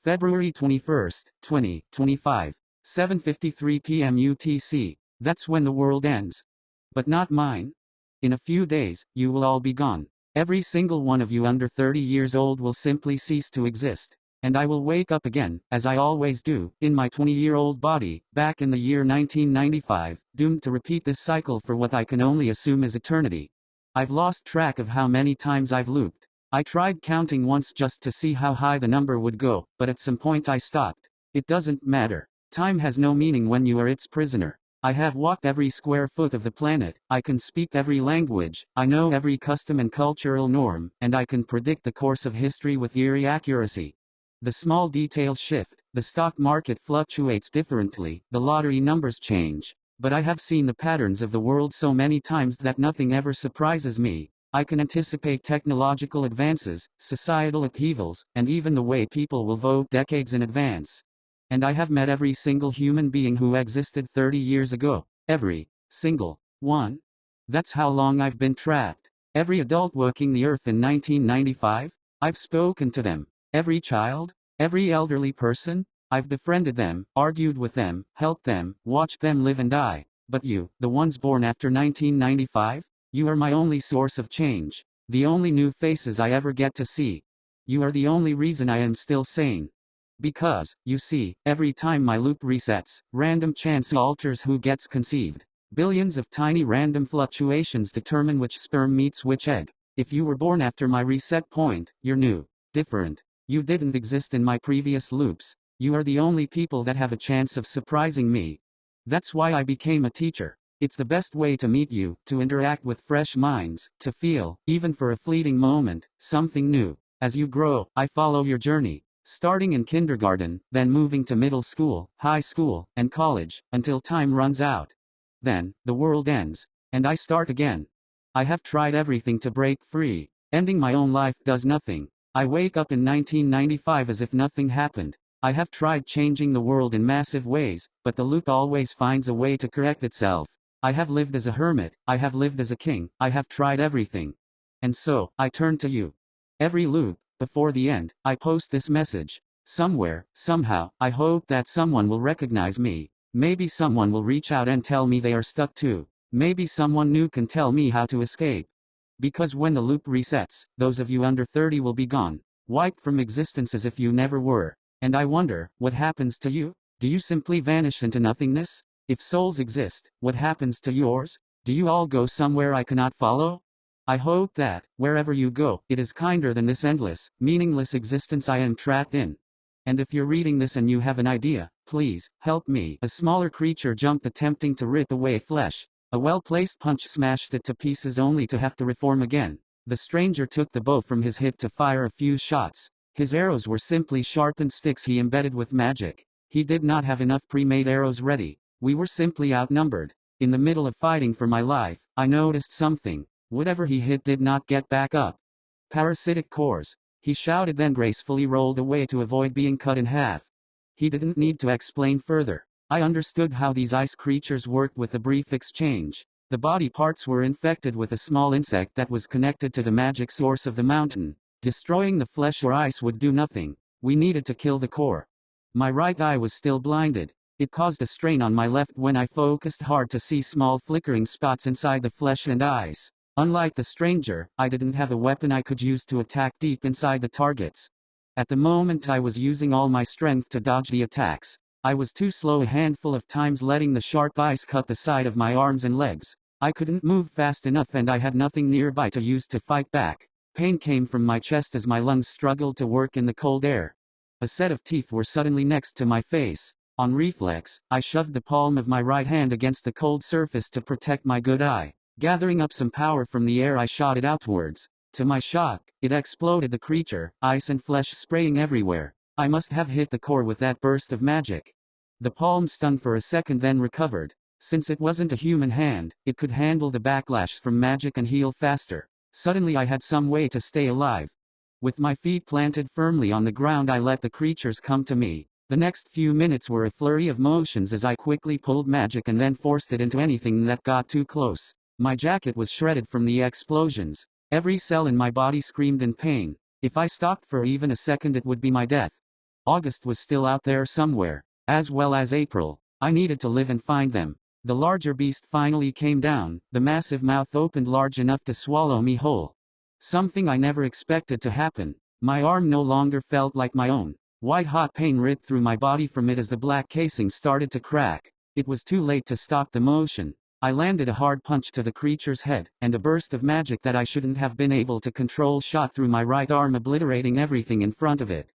February 21st, 2025, 7:53 p.m. UTC. That's when the world ends. But not mine. In a few days, you will all be gone. Every single one of you under 30 years old will simply cease to exist. And I will wake up again, as I always do, in my 20-year-old body, back in the year 1995, doomed to repeat this cycle for what I can only assume is eternity. I've lost track of how many times I've looped. I tried counting once just to see how high the number would go, but at some point I stopped. It doesn't matter. Time has no meaning when you are its prisoner. I have walked every square foot of the planet, I can speak every language, I know every custom and cultural norm, and I can predict the course of history with eerie accuracy. The small details shift, the stock market fluctuates differently, the lottery numbers change. But I have seen the patterns of the world so many times that nothing ever surprises me. I can anticipate technological advances, societal upheavals, and even the way people will vote decades in advance. And I have met every single human being who existed 30 years ago. Every single one. That's how long I've been trapped. Every adult walking the earth in 1995, I've spoken to them. Every child, every elderly person, I've befriended them, argued with them, helped them, watched them live and die. But you, the ones born after 1995, you are my only source of change. The only new faces I ever get to see. You are the only reason I am still sane. Because, you see, every time my loop resets, random chance alters who gets conceived. Billions of tiny random fluctuations determine which sperm meets which egg. If you were born after my reset point, you're new, different. You didn't exist in my previous loops. You are the only people that have a chance of surprising me. That's why I became a teacher. It's the best way to meet you, to interact with fresh minds, to feel, even for a fleeting moment, something new. As you grow, I follow your journey. Starting in kindergarten, then moving to middle school, high school, and college, until time runs out. Then, the world ends, and I start again. I have tried everything to break free. Ending my own life does nothing. I wake up in 1995 as if nothing happened. I have tried changing the world in massive ways, but the loop always finds a way to correct itself. I have lived as a hermit, I have lived as a king, I have tried everything. And so, I turn to you. Every loop, before the end, I post this message. Somewhere, somehow, I hope that someone will recognize me. Maybe someone will reach out and tell me they are stuck too. Maybe someone new can tell me how to escape. Because when the loop resets, those of you under 30 will be gone. Wiped from existence as if you never were. And I wonder, what happens to you? Do you simply vanish into nothingness? If souls exist, what happens to yours? Do you all go somewhere I cannot follow? I hope that, wherever you go, it is kinder than this endless, meaningless existence I am trapped in. And if you're reading this and you have an idea, please, help me. A smaller creature jumped attempting to rip away flesh. A well-placed punch smashed it to pieces only to have to reform again. The stranger took the bow from his hip to fire a few shots. His arrows were simply sharpened sticks he embedded with magic. He did not have enough pre-made arrows ready. We were simply outnumbered. In the middle of fighting for my life, I noticed something. Whatever he hit did not get back up. Parasitic cores. He shouted, then gracefully rolled away to avoid being cut in half. He didn't need to explain further. I understood how these ice creatures worked with a brief exchange. The body parts were infected with a small insect that was connected to the magic source of the mountain. Destroying the flesh or ice would do nothing. We needed to kill the core. My right eye was still blinded. It caused a strain on my left when I focused hard to see small flickering spots inside the flesh and ice. Unlike the stranger, I didn't have a weapon I could use to attack deep inside the targets. At the moment I was using all my strength to dodge the attacks. I was too slow a handful of times, letting the sharp ice cut the side of my arms and legs. I couldn't move fast enough and I had nothing nearby to use to fight back. Pain came from my chest as my lungs struggled to work in the cold air. A set of teeth were suddenly next to my face. On reflex, I shoved the palm of my right hand against the cold surface to protect my good eye. Gathering up some power from the air, I shot it outwards. To my shock, it exploded the creature, ice and flesh spraying everywhere. I must have hit the core with that burst of magic. The palm stunned for a second, then recovered. Since it wasn't a human hand, it could handle the backlash from magic and heal faster. Suddenly I had some way to stay alive. With my feet planted firmly on the ground, I let the creatures come to me. The next few minutes were a flurry of motions as I quickly pulled magic and then forced it into anything that got too close. My jacket was shredded from the explosions. Every cell in my body screamed in pain. If I stopped for even a second, it would be my death. August was still out there somewhere, as well as April. I needed to live and find them. The larger beast finally came down, the massive mouth opened large enough to swallow me whole. Something I never expected to happen. My arm no longer felt like my own. White-hot pain ripped through my body from it as the black casing started to crack. It was too late to stop the motion. I landed a hard punch to the creature's head, and a burst of magic that I shouldn't have been able to control shot through my right arm, obliterating everything in front of it.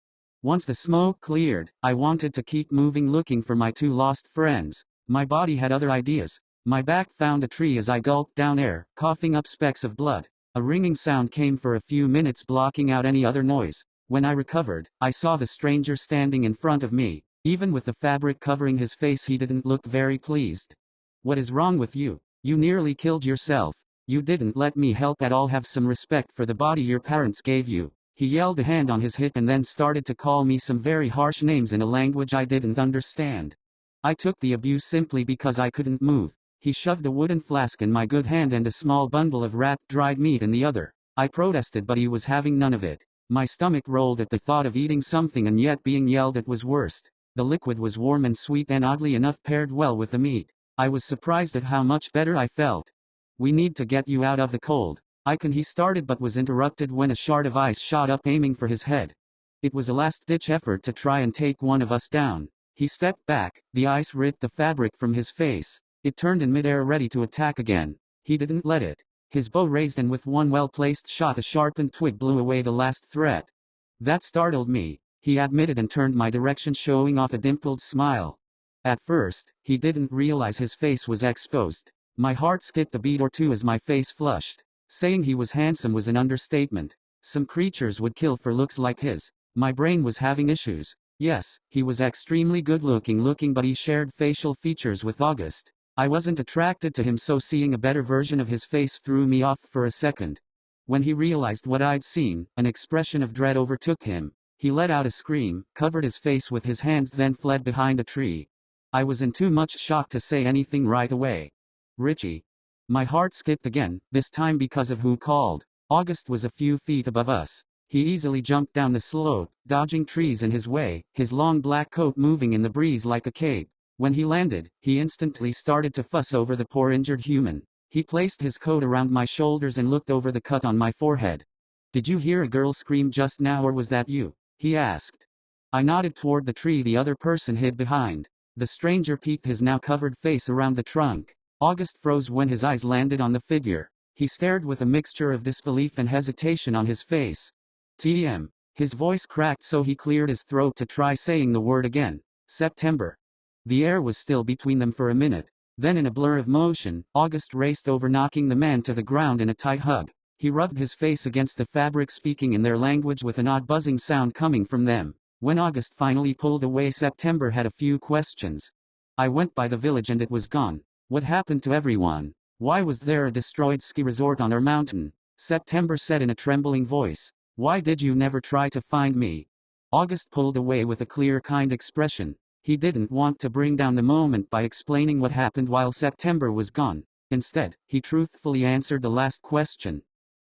Once the smoke cleared, I wanted to keep moving, looking for my two lost friends. My body had other ideas. My back found a tree as I gulped down air, coughing up specks of blood. A ringing sound came for a few minutes, blocking out any other noise. When I recovered, I saw the stranger standing in front of me. Even with the fabric covering his face, he didn't look very pleased. "What is wrong with you? You nearly killed yourself. You didn't let me help at all. Have some respect for the body your parents gave you." He yelled, a hand on his hip, and then started to call me some very harsh names in a language I didn't understand. I took the abuse simply because I couldn't move. He shoved a wooden flask in my good hand and a small bundle of wrapped dried meat in the other. I protested, but he was having none of it. My stomach rolled at the thought of eating something and yet being yelled at was worst. The liquid was warm and sweet and oddly enough paired well with the meat. I was surprised at how much better I felt. "We need to get you out of the cold. He started, but was interrupted when a shard of ice shot up, aiming for his head. It was a last-ditch effort to try and take one of us down. He stepped back, the ice ripped the fabric from his face. It turned in midair, ready to attack again. He didn't let it. His bow raised, and with one well-placed shot a sharpened twig blew away the last threat. That startled me, he admitted, and turned my direction, showing off a dimpled smile. At first, he didn't realize his face was exposed. My heart skipped a beat or two as my face flushed. Saying he was handsome was an understatement. Some creatures would kill for looks like his. My brain was having issues. Yes, he was extremely good-looking, but he shared facial features with August. I wasn't attracted to him, so seeing a better version of his face threw me off for a second. When he realized what I'd seen, an expression of dread overtook him. He let out a scream, covered his face with his hands, then fled behind a tree. I was in too much shock to say anything right away. "Richie." My heart skipped again, this time because of who called. August was a few feet above us. He easily jumped down the slope, dodging trees in his way, his long black coat moving in the breeze like a cape. When he landed, he instantly started to fuss over the poor injured human. He placed his coat around my shoulders and looked over the cut on my forehead. "Did you hear a girl scream just now, or was that you?" he asked. I nodded toward the tree the other person hid behind. The stranger peeked his now covered face around the trunk. August froze when his eyes landed on the figure. He stared with a mixture of disbelief and hesitation on his face. "TM." His voice cracked, so he cleared his throat to try saying the word again. "September." The air was still between them for a minute. Then, in a blur of motion, August raced over, knocking the man to the ground in a tight hug. He rubbed his face against the fabric, speaking in their language with an odd buzzing sound coming from them. When August finally pulled away, September had a few questions. "I went by the village and it was gone. What happened to everyone? Why was there a destroyed ski resort on our mountain?" September said in a trembling voice. "Why did you never try to find me?" August pulled away with a clear, kind expression. He didn't want to bring down the moment by explaining what happened while September was gone. Instead, he truthfully answered the last question.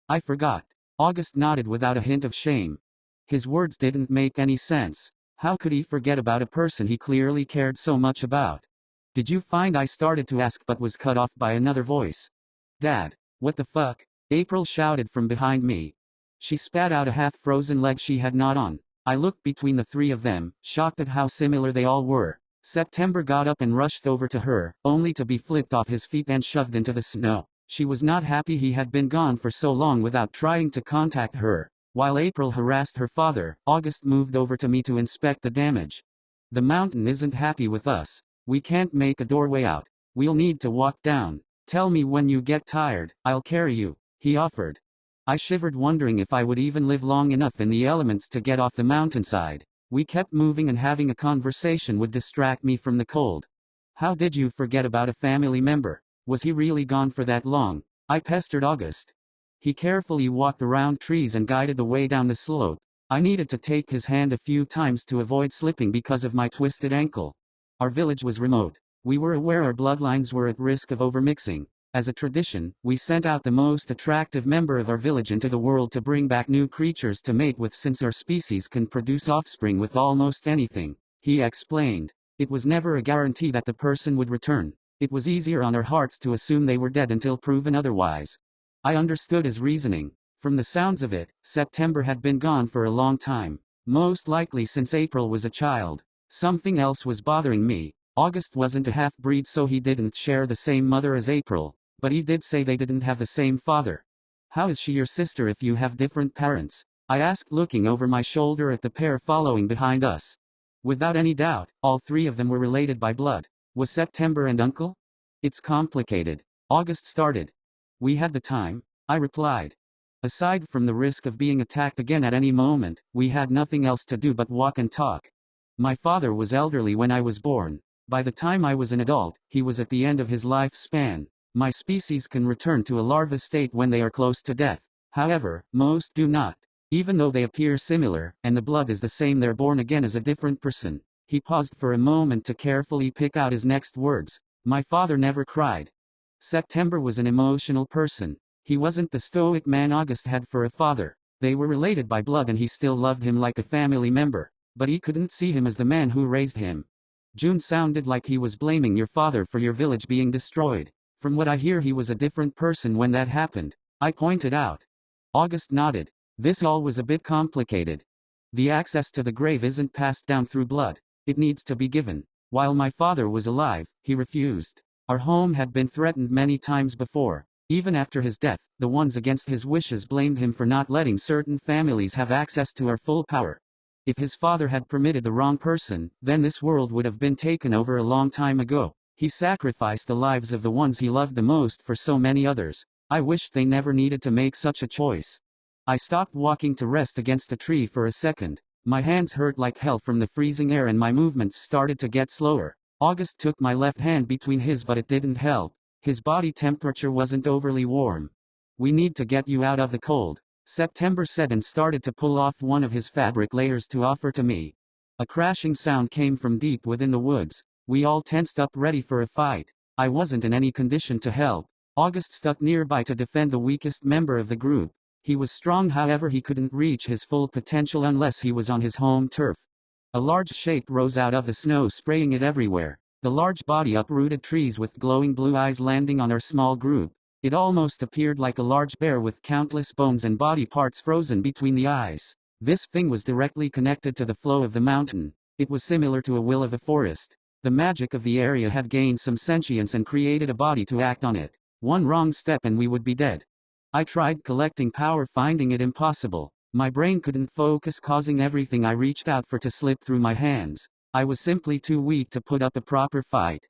"I forgot." August nodded without a hint of shame. His words didn't make any sense. How could he forget about a person he clearly cared so much about? "Did you find?" I started to ask, but was cut off by another voice. "Dad, what the fuck?" April shouted from behind me. She spat out a half-frozen leg she had not on. I looked between the three of them, shocked at how similar they all were. September got up and rushed over to her, only to be flipped off his feet and shoved into the snow. She was not happy he had been gone for so long without trying to contact her. While April harassed her father, August moved over to me to inspect the damage. "The mountain isn't happy with us. We can't make a doorway out. We'll need to walk down. Tell me when you get tired, I'll carry you," he offered. I shivered, wondering if I would even live long enough in the elements to get off the mountainside. We kept moving, and having a conversation would distract me from the cold. "How did you forget about a family member? Was he really gone for that long?" I pestered August. He carefully walked around trees and guided the way down the slope. I needed to take his hand a few times to avoid slipping because of my twisted ankle. Our village was remote. We were aware our bloodlines were at risk of overmixing. As a tradition, we sent out the most attractive member of our village into the world to bring back new creatures to mate with, since our species can produce offspring with almost anything, he explained. It was never a guarantee that the person would return. It was easier on our hearts to assume they were dead until proven otherwise. I understood his reasoning. From the sounds of it, September had been gone for a long time, most likely since April was a child. Something else was bothering me. August wasn't a half-breed, so he didn't share the same mother as April, but he did say they didn't have the same father. How is she your sister if you have different parents? I asked, looking over my shoulder at the pair following behind us. Without any doubt, all three of them were related by blood. Was September and uncle? It's complicated. August started. We had the time, I replied. Aside from the risk of being attacked again at any moment, we had nothing else to do but walk and talk. My father was elderly when I was born. By the time I was an adult, he was at the end of his lifespan. My species can return to a larva state when they are close to death. However, most do not. Even though they appear similar, and the blood is the same, they're born again as a different person. He paused for a moment to carefully pick out his next words. My father never cried. September was an emotional person. He wasn't the stoic man August had for a father. They were related by blood and he still loved him like a family member. But he couldn't see him as the man who raised him. June sounded like he was blaming your father for your village being destroyed. From what I hear, he was a different person when that happened, I pointed out. August nodded. This all was a bit complicated. The access to the grave isn't passed down through blood. It needs to be given. While my father was alive, he refused. Our home had been threatened many times before. Even after his death, the ones against his wishes blamed him for not letting certain families have access to our full power. If his father had permitted the wrong person, then this world would have been taken over a long time ago. He sacrificed the lives of the ones he loved the most for so many others. I wished they never needed to make such a choice. I stopped walking to rest against a tree for a second. My hands hurt like hell from the freezing air and my movements started to get slower. August took my left hand between his, but it didn't help. His body temperature wasn't overly warm. We need to get you out of the cold, September said, and started to pull off one of his fabric layers to offer to me. A crashing sound came from deep within the woods. We all tensed up, ready for a fight. I wasn't in any condition to help. August stuck nearby to defend the weakest member of the group. He was strong, however he couldn't reach his full potential unless he was on his home turf. A large shape rose out of the snow, spraying it everywhere. The large body uprooted trees with glowing blue eyes, landing on our small group. It almost appeared like a large bear with countless bones and body parts frozen between the eyes. This thing was directly connected to the flow of the mountain. It was similar to a will of a forest. The magic of the area had gained some sentience and created a body to act on it. One wrong step and we would be dead. I tried collecting power, finding it impossible. My brain couldn't focus, causing everything I reached out for to slip through my hands. I was simply too weak to put up a proper fight.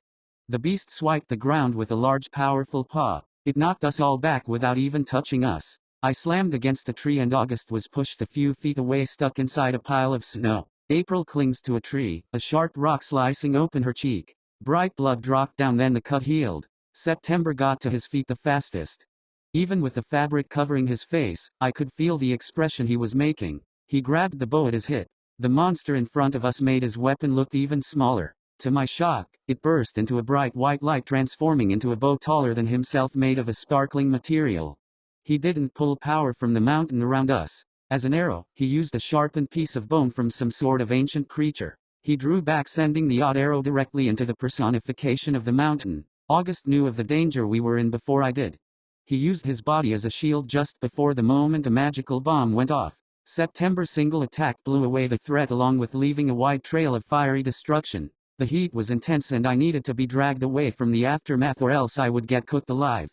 The beast swiped the ground with a large, powerful paw. It knocked us all back without even touching us. I slammed against a tree and August was pushed a few feet away, stuck inside a pile of snow. April clings to a tree, a sharp rock slicing open her cheek. Bright blood dropped down, then the cut healed. September got to his feet the fastest. Even with the fabric covering his face, I could feel the expression he was making. He grabbed the bow at his hip. The monster in front of us made his weapon look even smaller. To my shock, it burst into a bright white light, transforming into a bow taller than himself, made of a sparkling material. He didn't pull power from the mountain around us. As an arrow, he used a sharpened piece of bone from some sort of ancient creature. He drew back, sending the odd arrow directly into the personification of the mountain. August knew of the danger we were in before I did. He used his body as a shield just before the moment a magical bomb went off. September's single attack blew away the threat, along with leaving a wide trail of fiery destruction. The heat was intense and I needed to be dragged away from the aftermath, or else I would get cooked alive.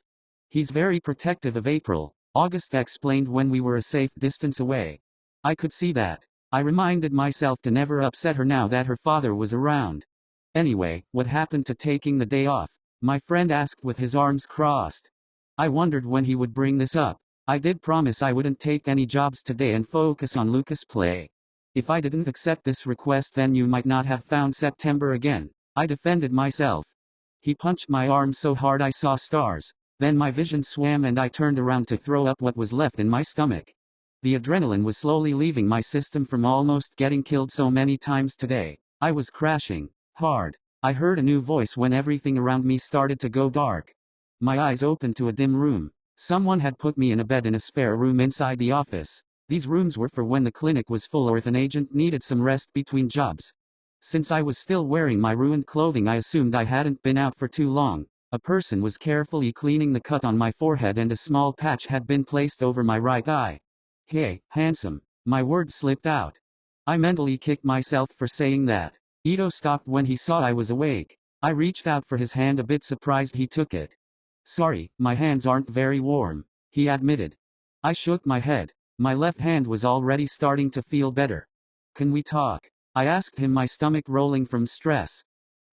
He's very protective of April, August explained when we were a safe distance away. I could see that. I reminded myself to never upset her now that her father was around. Anyway, what happened to taking the day off? My friend asked with his arms crossed. I wondered when he would bring this up. I did promise I wouldn't take any jobs today and focus on Lucas Play. If I didn't accept this request, then you might not have found September again. I defended myself. He punched my arm so hard I saw stars. Then my vision swam and I turned around to throw up what was left in my stomach. The adrenaline was slowly leaving my system from almost getting killed so many times today. I was crashing hard. I heard a new voice when everything around me started to go dark. My eyes opened to a dim room. Someone had put me in a bed in a spare room inside the office. These rooms were for when the clinic was full or if an agent needed some rest between jobs. Since I was still wearing my ruined clothing, I assumed I hadn't been out for too long. A person was carefully cleaning the cut on my forehead and a small patch had been placed over my right eye. "Hey, handsome." My words slipped out. I mentally kicked myself for saying that. Ito stopped when he saw I was awake. I reached out for his hand, a bit surprised he took it. "Sorry, my hands aren't very warm," he admitted. I shook my head. My left hand was already starting to feel better. "Can we talk?" I asked him, my stomach rolling from stress.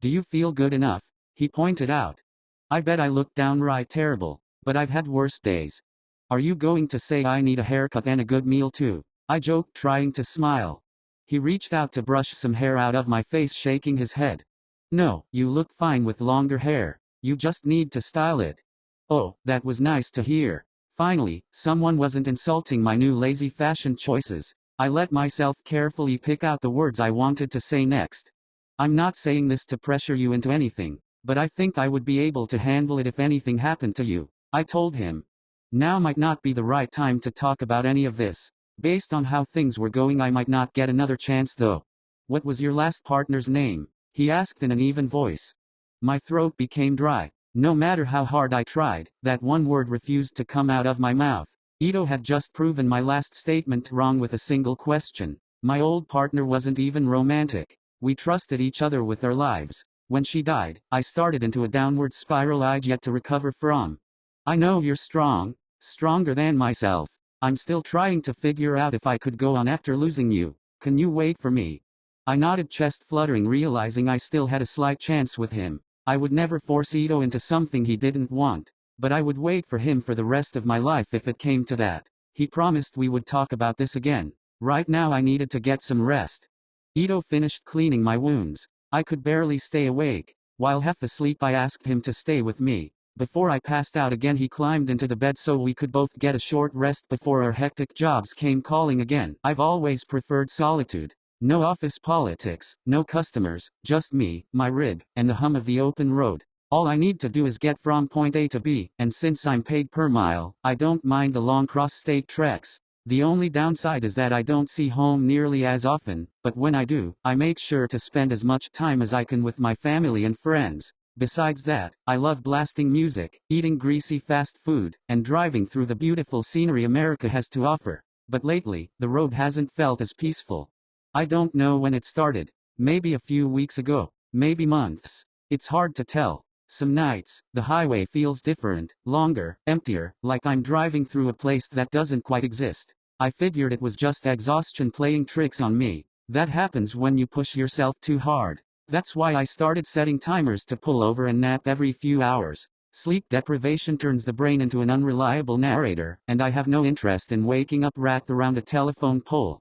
"Do you feel good enough?" he pointed out. I bet I looked downright terrible, but I've had worse days. "Are you going to say I need a haircut and a good meal too?" I joked, trying to smile. He reached out to brush some hair out of my face, shaking his head. "No, you look fine with longer hair. You just need to style it." Oh, that was nice to hear. Finally, someone wasn't insulting my new lazy fashion choices. I let myself carefully pick out the words I wanted to say next. "I'm not saying this to pressure you into anything, but I think I would be able to handle it if anything happened to you," I told him. Now might not be the right time to talk about any of this. Based on how things were going, I might not get another chance though. "What was your last partner's name?" he asked in an even voice. My throat became dry. No matter how hard I tried, that one word refused to come out of my mouth. Ito had just proven my last statement wrong with a single question. My old partner wasn't even romantic. We trusted each other with our lives. When she died, I started into a downward spiral I'd yet to recover from. "I know you're strong, stronger than myself. I'm still trying to figure out if I could go on after losing you. Can you wait for me?" I nodded, chest fluttering, realizing I still had a slight chance with him. I would never force Ito into something he didn't want, but I would wait for him for the rest of my life if it came to that. He promised we would talk about this again. Right now I needed to get some rest. Ito finished cleaning my wounds. I could barely stay awake. While half asleep, I asked him to stay with me. Before I passed out again, he climbed into the bed so we could both get a short rest before our hectic jobs came calling again. I've always preferred solitude. No office politics, no customers, just me, my rig, and the hum of the open road. All I need to do is get from point A to B, and since I'm paid per mile, I don't mind the long cross-state treks. The only downside is that I don't see home nearly as often, but when I do, I make sure to spend as much time as I can with my family and friends. Besides that, I love blasting music, eating greasy fast food, and driving through the beautiful scenery America has to offer. But lately, the road hasn't felt as peaceful. I don't know when it started. Maybe a few weeks ago, maybe months. It's hard to tell. Some nights, the highway feels different, longer, emptier, like I'm driving through a place that doesn't quite exist. I figured it was just exhaustion playing tricks on me. That happens when you push yourself too hard. That's why I started setting timers to pull over and nap every few hours. Sleep deprivation turns the brain into an unreliable narrator, and I have no interest in waking up wrapped around a telephone pole.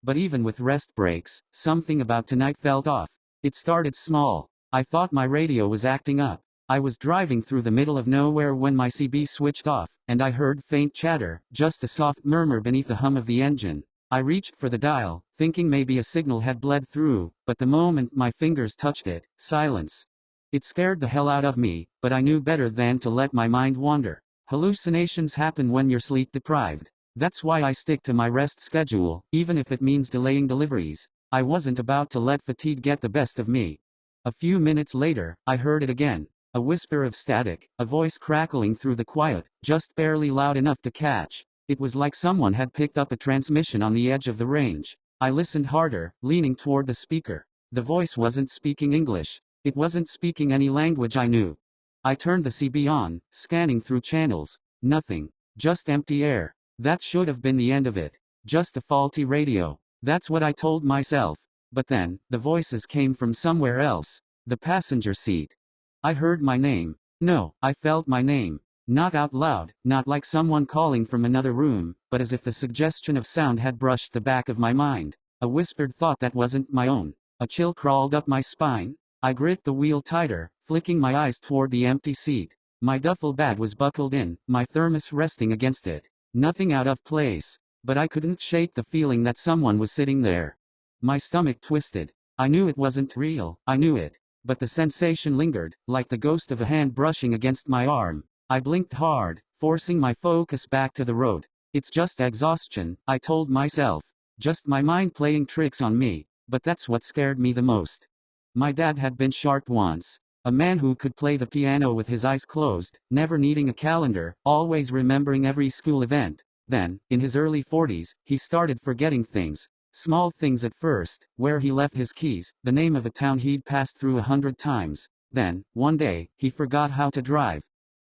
But even with rest breaks, something about tonight felt off. It started small. I thought my radio was acting up. I was driving through the middle of nowhere when my CB switched off, and I heard faint chatter, just a soft murmur beneath the hum of the engine. I reached for the dial, thinking maybe a signal had bled through, but the moment my fingers touched it, silence. It scared the hell out of me, but I knew better than to let my mind wander. Hallucinations happen when you're sleep deprived. That's why I stick to my rest schedule, even if it means delaying deliveries. I wasn't about to let fatigue get the best of me. A few minutes later, I heard it again. A whisper of static, a voice crackling through the quiet, just barely loud enough to catch. It was like someone had picked up a transmission on the edge of the range. I listened harder, leaning toward the speaker. The voice wasn't speaking English. It wasn't speaking any language I knew. I turned the CB on, scanning through channels. Nothing. Just empty air. That should have been the end of it. Just a faulty radio. That's what I told myself. But then, the voices came from somewhere else. The passenger seat. I heard my name. No, I felt my name. Not out loud, not like someone calling from another room, but as if the suggestion of sound had brushed the back of my mind. A whispered thought that wasn't my own. A chill crawled up my spine. I gripped the wheel tighter, flicking my eyes toward the empty seat. My duffel bag was buckled in, my thermos resting against it. Nothing out of place. But I couldn't shake the feeling that someone was sitting there. My stomach twisted. I knew it wasn't real, I knew it. But the sensation lingered, like the ghost of a hand brushing against my arm. I blinked hard, forcing my focus back to the road. It's just exhaustion, I told myself. Just my mind playing tricks on me. But that's what scared me the most. My dad had been sharp once. A man who could play the piano with his eyes closed, never needing a calendar, always remembering every school event. Then, in his early 40s, he started forgetting things. Small things at first, where he left his keys, the name of a town he'd passed through 100 times. Then, one day, he forgot how to drive.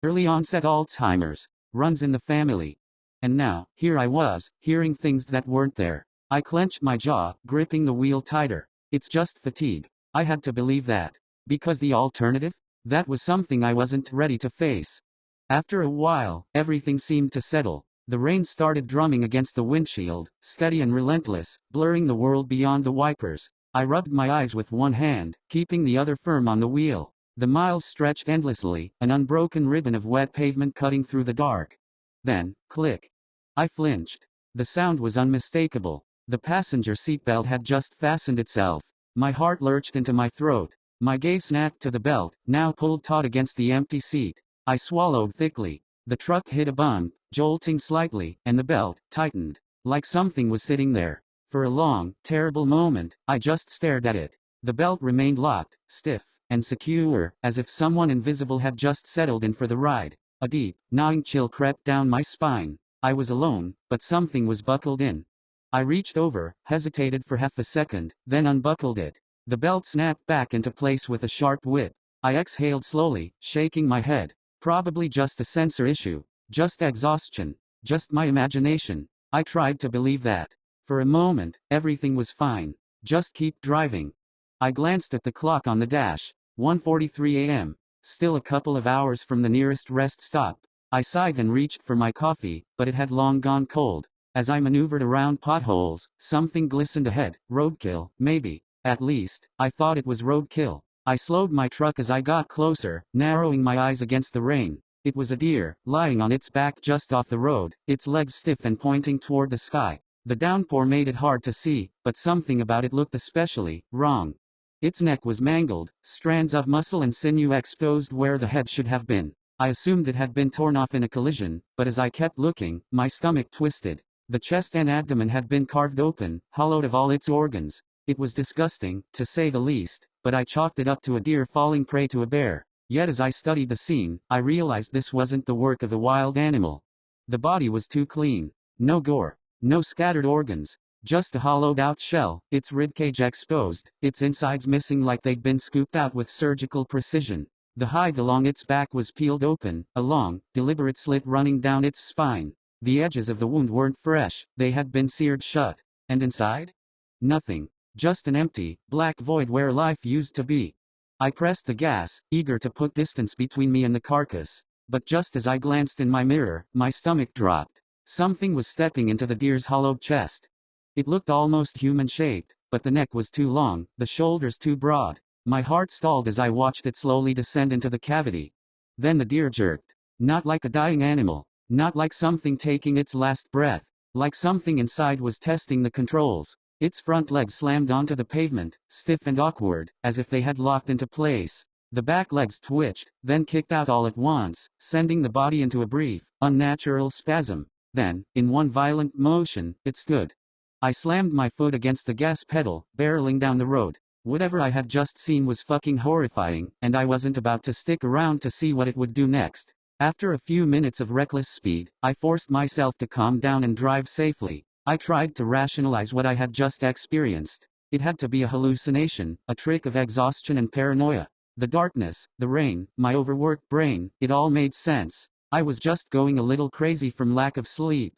Early onset Alzheimer's runs in the family. And now, here I was, hearing things that weren't there. I clenched my jaw, gripping the wheel tighter. It's just fatigue. I had to believe that. Because the alternative? That was something I wasn't ready to face. After a while, everything seemed to settle. The rain started drumming against the windshield, steady and relentless, blurring the world beyond the wipers. I rubbed my eyes with one hand, keeping the other firm on the wheel. The miles stretched endlessly, an unbroken ribbon of wet pavement cutting through the dark. Then, click. I flinched. The sound was unmistakable. The passenger seatbelt had just fastened itself. My heart lurched into my throat. My gaze snapped to the belt, now pulled taut against the empty seat. I swallowed thickly. The truck hit a bump, jolting slightly, and the belt tightened, like something was sitting there. For a long, terrible moment, I just stared at it. The belt remained locked, stiff, and secure, as if someone invisible had just settled in for the ride. A deep, gnawing chill crept down my spine. I was alone, but something was buckled in. I reached over, hesitated for half a second, then unbuckled it. The belt snapped back into place with a sharp whip. I exhaled slowly, shaking my head. Probably just a sensor issue. Just exhaustion. Just my imagination. I tried to believe that. For a moment, everything was fine. Just keep driving. I glanced at the clock on the dash. 1:43 a.m. Still a couple of hours from the nearest rest stop. I sighed and reached for my coffee, but it had long gone cold. As I maneuvered around potholes, something glistened ahead. Roadkill, maybe. At least, I thought it was roadkill. I slowed my truck as I got closer, narrowing my eyes against the rain. It was a deer, lying on its back just off the road, its legs stiff and pointing toward the sky. The downpour made it hard to see, but something about it looked especially wrong. Its neck was mangled, strands of muscle and sinew exposed where the head should have been. I assumed it had been torn off in a collision, but as I kept looking, my stomach twisted. The chest and abdomen had been carved open, hollowed of all its organs. It was disgusting, to say the least, but I chalked it up to a deer falling prey to a bear. Yet as I studied the scene, I realized this wasn't the work of a wild animal. The body was too clean. No gore. No scattered organs. Just a hollowed-out shell, its ribcage exposed, its insides missing like they'd been scooped out with surgical precision. The hide along its back was peeled open, a long, deliberate slit running down its spine. The edges of the wound weren't fresh, they had been seared shut. And inside? Nothing. Just an empty, black void where life used to be. I pressed the gas, eager to put distance between me and the carcass. But just as I glanced in my mirror, my stomach dropped. Something was stepping into the deer's hollowed chest. It looked almost human-shaped, but the neck was too long, the shoulders too broad. My heart stalled as I watched it slowly descend into the cavity. Then the deer jerked. Not like a dying animal. Not like something taking its last breath. Like something inside was testing the controls. Its front legs slammed onto the pavement, stiff and awkward, as if they had locked into place. The back legs twitched, then kicked out all at once, sending the body into a brief, unnatural spasm. Then, in one violent motion, it stood. I slammed my foot against the gas pedal, barreling down the road. Whatever I had just seen was fucking horrifying, and I wasn't about to stick around to see what it would do next. After a few minutes of reckless speed, I forced myself to calm down and drive safely. I tried to rationalize what I had just experienced. It had to be a hallucination, a trick of exhaustion and paranoia. The darkness, the rain, my overworked brain, it all made sense. I was just going a little crazy from lack of sleep.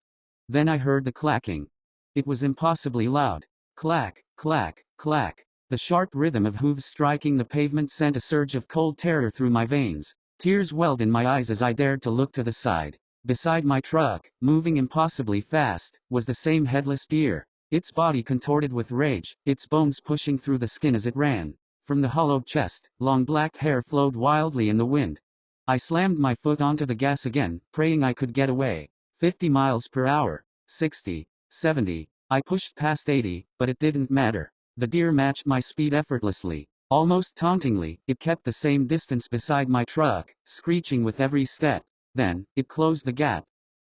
Then I heard the clacking. It was impossibly loud. Clack, clack, clack. The sharp rhythm of hooves striking the pavement sent a surge of cold terror through my veins. Tears welled in my eyes as I dared to look to the side. Beside my truck, moving impossibly fast, was the same headless deer. Its body contorted with rage, its bones pushing through the skin as it ran. From the hollowed chest, long black hair flowed wildly in the wind. I slammed my foot onto the gas again, praying I could get away. 50 miles per hour. 60. 70. I pushed past 80, but it didn't matter. The deer matched my speed effortlessly. Almost tauntingly, it kept the same distance beside my truck, screeching with every step. Then, it closed the gap.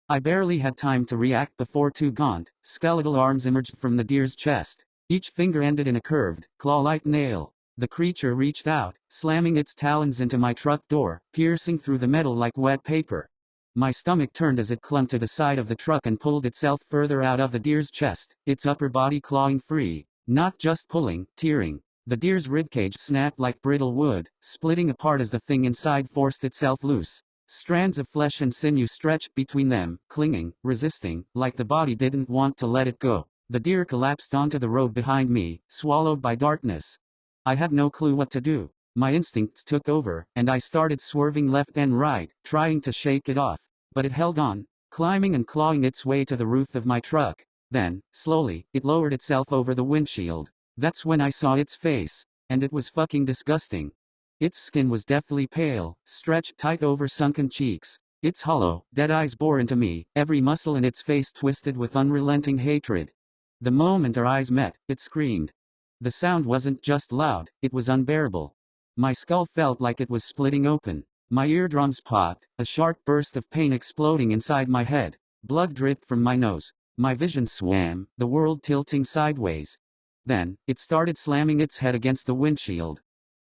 I barely had time to react before two gaunt, skeletal arms emerged from the deer's chest. Each finger ended in a curved, claw-like nail. The creature reached out, slamming its talons into my truck door, piercing through the metal like wet paper. My stomach turned as it clung to the side of the truck and pulled itself further out of the deer's chest, its upper body clawing free. Not just pulling, tearing. The deer's ribcage snapped like brittle wood, splitting apart as the thing inside forced itself loose. Strands of flesh and sinew stretched between them, clinging, resisting, like the body didn't want to let it go. The deer collapsed onto the road behind me, swallowed by darkness. I had no clue what to do. My instincts took over, and I started swerving left and right, trying to shake it off. But it held on, climbing and clawing its way to the roof of my truck. Then, slowly, it lowered itself over the windshield. That's when I saw its face. And it was fucking disgusting. Its skin was deathly pale, stretched tight over sunken cheeks. Its hollow, dead eyes bore into me, every muscle in its face twisted with unrelenting hatred. The moment our eyes met, it screamed. The sound wasn't just loud, it was unbearable. My skull felt like it was splitting open. My eardrums popped, a sharp burst of pain exploding inside my head. Blood dripped from my nose. My vision swam, the world tilting sideways. Then, it started slamming its head against the windshield.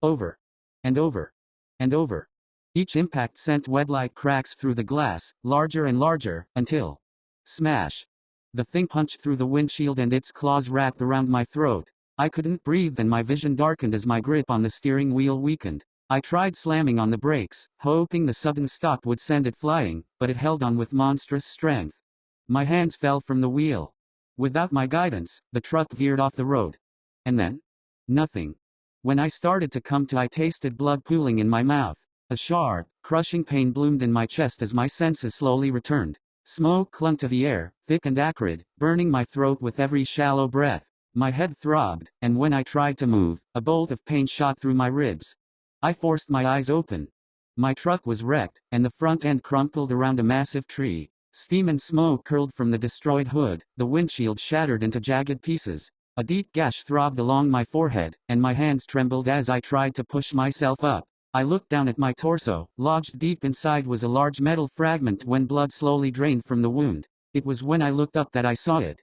Over. And over. And over. Each impact sent web-like cracks through the glass, larger and larger, until... smash. The thing punched through the windshield and its claws wrapped around my throat. I couldn't breathe and my vision darkened as my grip on the steering wheel weakened. I tried slamming on the brakes, hoping the sudden stop would send it flying, but it held on with monstrous strength. My hands fell from the wheel. Without my guidance, the truck veered off the road. And then? Nothing. When I started to come to, I tasted blood pooling in my mouth. A sharp, crushing pain bloomed in my chest as my senses slowly returned. Smoke clung to the air, thick and acrid, burning my throat with every shallow breath. My head throbbed, and when I tried to move, a bolt of pain shot through my ribs. I forced my eyes open. My truck was wrecked, and the front end crumpled around a massive tree. Steam and smoke curled from the destroyed hood, the windshield shattered into jagged pieces. A deep gash throbbed along my forehead, and my hands trembled as I tried to push myself up. I looked down at my torso. Lodged deep inside was a large metal fragment when blood slowly drained from the wound. It was when I looked up that I saw it.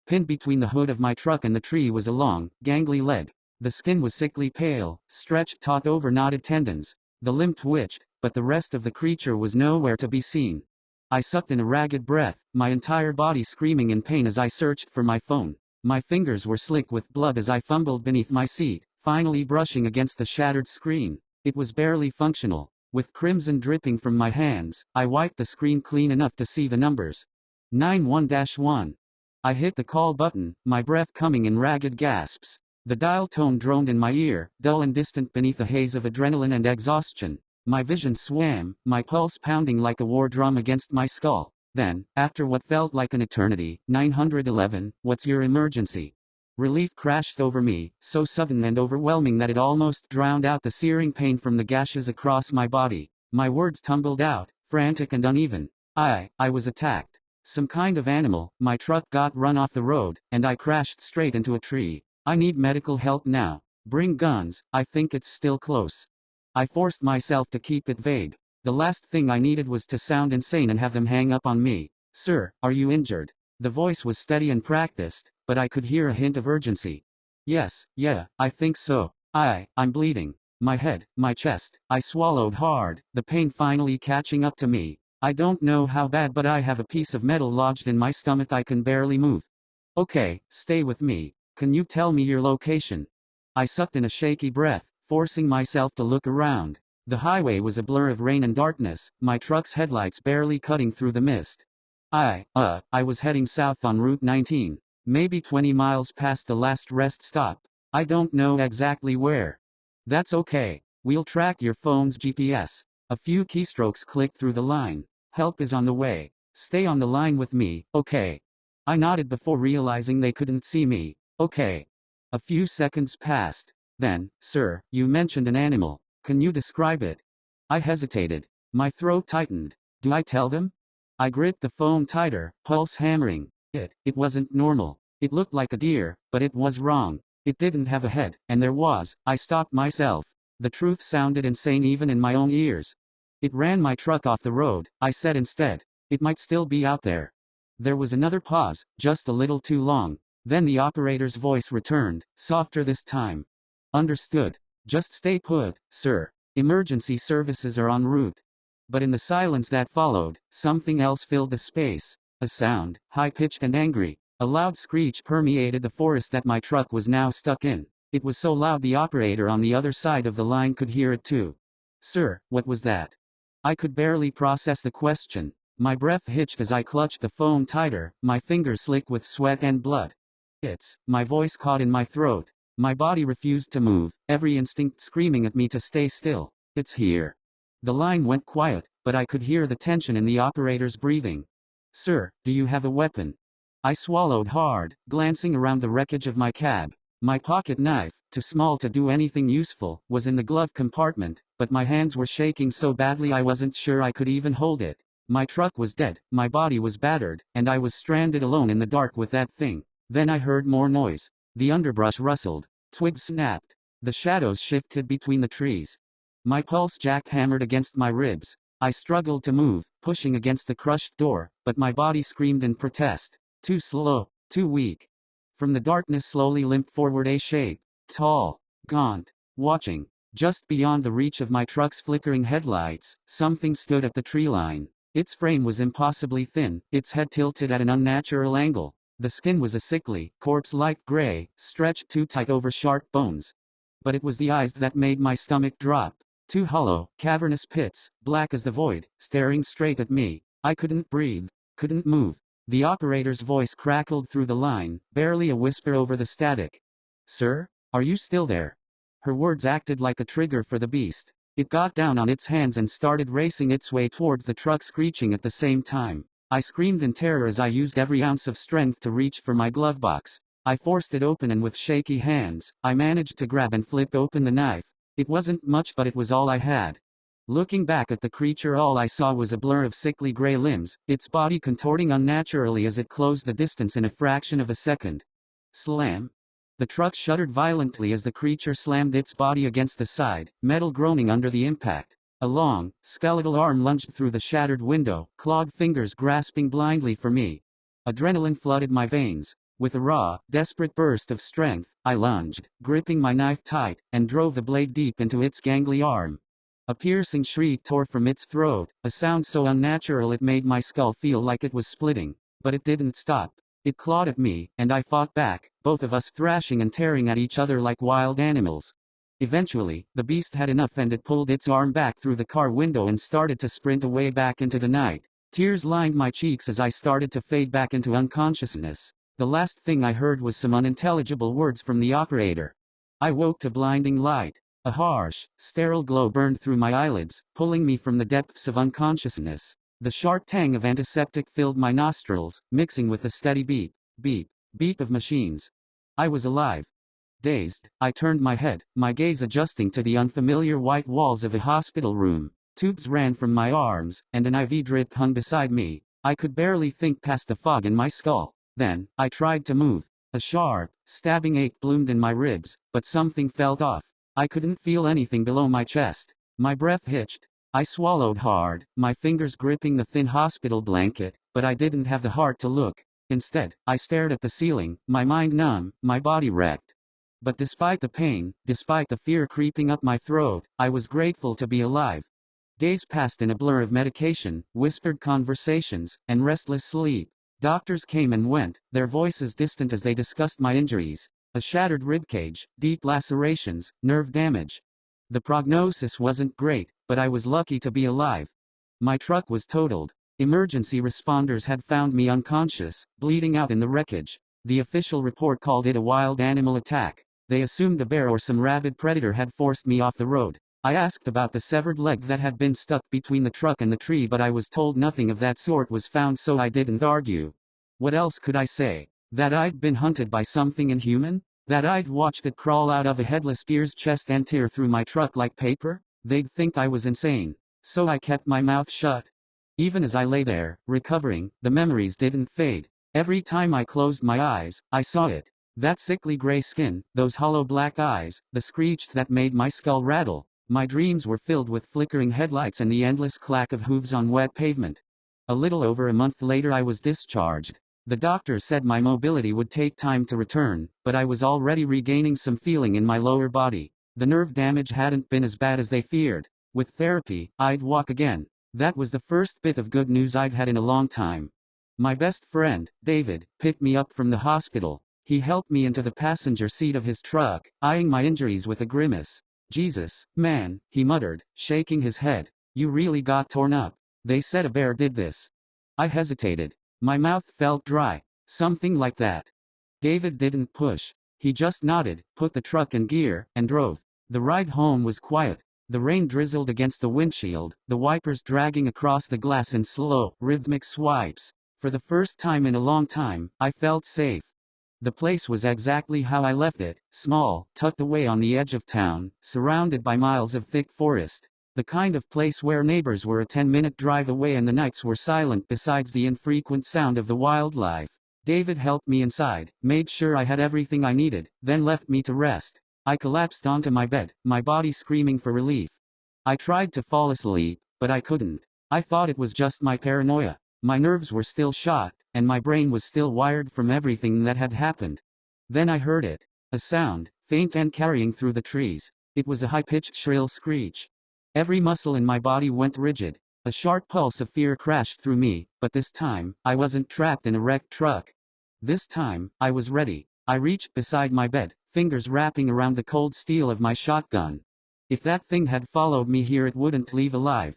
Pinned between the hood of my truck and the tree was a long, gangly leg. The skin was sickly pale, stretched taut over knotted tendons. The limb twitched, but the rest of the creature was nowhere to be seen. I sucked in a ragged breath, my entire body screaming in pain as I searched for my phone. My fingers were slick with blood as I fumbled beneath my seat, finally brushing against the shattered screen. It was barely functional. With crimson dripping from my hands, I wiped the screen clean enough to see the numbers. 91-1. I hit the call button, my breath coming in ragged gasps. The dial tone droned in my ear, dull and distant beneath a haze of adrenaline and exhaustion. My vision swam, my pulse pounding like a war drum against my skull. Then, after what felt like an eternity, 911, what's your emergency? Relief crashed over me, so sudden and overwhelming that it almost drowned out the searing pain from the gashes across my body. My words tumbled out, frantic and uneven. I was attacked. Some kind of animal. My truck got run off the road, and I crashed straight into a tree. I need medical help now. Bring guns. I think it's still close. I forced myself to keep it vague. The last thing I needed was to sound insane and have them hang up on me. Sir, are you injured? The voice was steady and practiced, but I could hear a hint of urgency. Yes, yeah, I think so. I'm bleeding. My head, my chest. I swallowed hard, the pain finally catching up to me. I don't know how bad, but I have a piece of metal lodged in my stomach I can barely move. Okay, stay with me. Can you tell me your location? I sucked in a shaky breath, forcing myself to look around. The highway was a blur of rain and darkness, my truck's headlights barely cutting through the mist. I was heading south on Route 19, maybe 20 miles past the last rest stop. I don't know exactly where. That's okay. We'll track your phone's GPS. A few keystrokes clicked through the line. Help is on the way. Stay on the line with me, okay? I nodded before realizing they couldn't see me. Okay. A few seconds passed. Then, sir, you mentioned an animal. Can you describe it? I hesitated. My throat tightened. Do I tell them? I gripped the phone tighter, pulse hammering. It wasn't normal. It looked like a deer, but it was wrong. It didn't have a head, and there was. I stopped myself. The truth sounded insane even in my own ears. It ran my truck off the road, I said instead. It might still be out there. There was another pause, just a little too long. Then the operator's voice returned, softer this time. Understood. Just stay put, sir. Emergency services are en route. But in the silence that followed, something else filled the space. A sound, high-pitched and angry. A loud screech permeated the forest that my truck was now stuck in. It was so loud the operator on the other side of the line could hear it too. Sir, what was that? I could barely process the question. My breath hitched as I clutched the phone tighter, my fingers slick with sweat and blood. My voice caught in my throat. My body refused to move, every instinct screaming at me to stay still. It's here. The line went quiet, but I could hear the tension in the operator's breathing. Sir, do you have a weapon? I swallowed hard, glancing around the wreckage of my cab. My pocket knife, too small to do anything useful, was in the glove compartment, but my hands were shaking so badly I wasn't sure I could even hold it. My truck was dead, my body was battered, and I was stranded alone in the dark with that thing. Then I heard more noise. The underbrush rustled. Twigs snapped. The shadows shifted between the trees. My pulse jackhammered against my ribs. I struggled to move, pushing against the crushed door, but my body screamed in protest. Too slow, too weak. From the darkness slowly limped forward a shape. Tall, gaunt, watching. Just beyond the reach of my truck's flickering headlights, something stood at the tree line. Its frame was impossibly thin, its head tilted at an unnatural angle. The skin was a sickly, corpse-like gray, stretched too tight over sharp bones. But it was the eyes that made my stomach drop. Two hollow, cavernous pits, black as the void, staring straight at me. I couldn't breathe, couldn't move. The operator's voice crackled through the line, barely a whisper over the static. Sir, are you still there? Her words acted like a trigger for the beast. It got down on its hands and started racing its way towards the truck, screeching at the same time. I screamed in terror as I used every ounce of strength to reach for my glove box. I forced it open and with shaky hands, I managed to grab and flip open the knife. It wasn't much, but it was all I had. Looking back at the creature, all I saw was a blur of sickly gray limbs, its body contorting unnaturally as it closed the distance in a fraction of a second. Slam! The truck shuddered violently as the creature slammed its body against the side, metal groaning under the impact. A long, skeletal arm lunged through the shattered window, clawed fingers grasping blindly for me. Adrenaline flooded my veins. With a raw, desperate burst of strength, I lunged, gripping my knife tight, and drove the blade deep into its gangly arm. A piercing shriek tore from its throat, a sound so unnatural it made my skull feel like it was splitting. But it didn't stop. It clawed at me, and I fought back, both of us thrashing and tearing at each other like wild animals. Eventually, the beast had enough and it pulled its arm back through the car window and started to sprint away back into the night. Tears lined my cheeks as I started to fade back into unconsciousness. The last thing I heard was some unintelligible words from the operator. I woke to blinding light. A harsh, sterile glow burned through my eyelids, pulling me from the depths of unconsciousness. The sharp tang of antiseptic filled my nostrils, mixing with the steady beep, beep, beep of machines. I was alive. Dazed, I turned my head, my gaze adjusting to the unfamiliar white walls of a hospital room. Tubes ran from my arms, and an IV drip hung beside me. I could barely think past the fog in my skull. Then, I tried to move. A sharp, stabbing ache bloomed in my ribs, but something felt off. I couldn't feel anything below my chest. My breath hitched. I swallowed hard, my fingers gripping the thin hospital blanket, but I didn't have the heart to look. Instead, I stared at the ceiling, my mind numb, my body wrecked. But despite the pain, despite the fear creeping up my throat, I was grateful to be alive. Days passed in a blur of medication, whispered conversations, and restless sleep. Doctors came and went, their voices distant as they discussed my injuries. A shattered ribcage, deep lacerations, nerve damage. The prognosis wasn't great, but I was lucky to be alive. My truck was totaled. Emergency responders had found me unconscious, bleeding out in the wreckage. The official report called it a wild animal attack. They assumed a bear or some rabid predator had forced me off the road. I asked about the severed leg that had been stuck between the truck and the tree, but I was told nothing of that sort was found, so I didn't argue. What else could I say? That I'd been hunted by something inhuman? That I'd watched it crawl out of a headless deer's chest and tear through my truck like paper? They'd think I was insane. So I kept my mouth shut. Even as I lay there, recovering, the memories didn't fade. Every time I closed my eyes, I saw it. That sickly gray skin, those hollow black eyes, the screech that made my skull rattle. My dreams were filled with flickering headlights and the endless clack of hooves on wet pavement. A little over a month later I was discharged. The doctors said my mobility would take time to return, but I was already regaining some feeling in my lower body. The nerve damage hadn't been as bad as they feared. With therapy, I'd walk again. That was the first bit of good news I'd had in a long time. My best friend, David, picked me up from the hospital. He helped me into the passenger seat of his truck, eyeing my injuries with a grimace. "Jesus, man," he muttered, shaking his head. "You really got torn up. They said a bear did this." I hesitated. My mouth felt dry. Something like that. David didn't push. He just nodded, put the truck in gear, and drove. The ride home was quiet. The rain drizzled against the windshield, the wipers dragging across the glass in slow, rhythmic swipes. For the first time in a long time, I felt safe. The place was exactly how I left it, small, tucked away on the edge of town, surrounded by miles of thick forest. The kind of place where neighbors were a 10-minute drive away and the nights were silent besides the infrequent sound of the wildlife. David helped me inside, made sure I had everything I needed, then left me to rest. I collapsed onto my bed, my body screaming for relief. I tried to fall asleep, but I couldn't. I thought it was just my paranoia. My nerves were still shot, and my brain was still wired from everything that had happened. Then I heard it. A sound, faint and carrying through the trees. It was a high-pitched shrill screech. Every muscle in my body went rigid. A sharp pulse of fear crashed through me, but this time, I wasn't trapped in a wrecked truck. This time, I was ready. I reached beside my bed, fingers wrapping around the cold steel of my shotgun. If that thing had followed me here, it wouldn't leave alive.